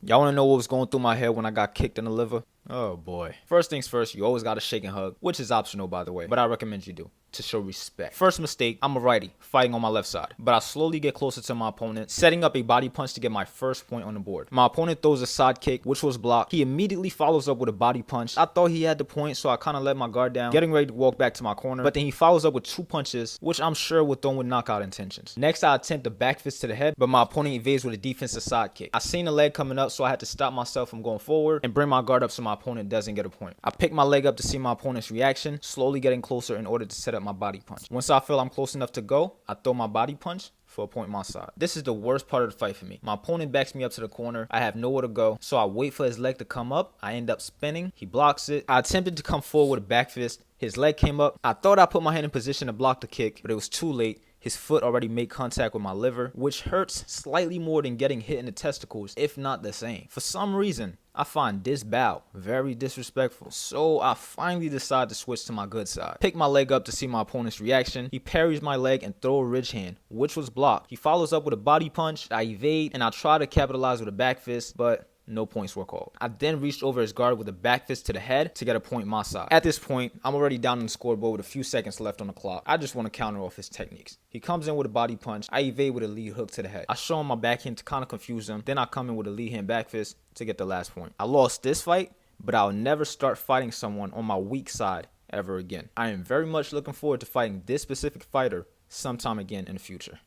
Y'all wanna know what was going through my head when I got kicked in the liver? Oh boy. First things first, you always gotta shake and hug, which is optional by the way, but I recommend you do, to show respect. First mistake, I'm a righty, fighting on my left side, but I slowly get closer to my opponent, setting up a body punch to get my first point on the board. My opponent throws a side kick, which was blocked. He immediately follows up with a body punch. I thought he had the point, so I kind of let my guard down, getting ready to walk back to my corner, but then he follows up with 2 punches, which I'm sure were thrown with knockout intentions. Next, I attempt a back fist to the head, but my opponent evades with a defensive side kick. I seen the leg coming up, so I had to stop myself from going forward and bring my guard up so my opponent doesn't get a point. I pick my leg up to see my opponent's reaction, slowly getting closer in order to set up my body punch. Once I feel I'm close enough to go, I throw my body punch for a point my side. This is the worst part of the fight for me. My opponent backs me up to the corner. I have nowhere to go, so I wait for his leg to come up. I end up spinning. He blocks it. I attempted to come forward with a back fist. His leg came up. I thought I put my hand in position to block the kick, but it was too late. His foot already made contact with my liver, which hurts slightly more than getting hit in the testicles, if not the same. For some reason, I find this bout very disrespectful, so I finally decide to switch to my good side. Pick my leg up to see my opponent's reaction. He parries my leg and throws a ridge hand, which was blocked. He follows up with a body punch. I evade, and I try to capitalize with a back fist, but no points were called. I then reached over his guard with a back fist to the head to get a point my side. At this point, I'm already down on the scoreboard with a few seconds left on the clock. I just want to counter off his techniques. He comes in with a body punch. I evade with a lead hook to the head. I show him my backhand to kind of confuse him. Then I come in with a lead hand back fist to get the last point. I lost this fight, but I'll never start fighting someone on my weak side ever again. I am very much looking forward to fighting this specific fighter sometime again in the future.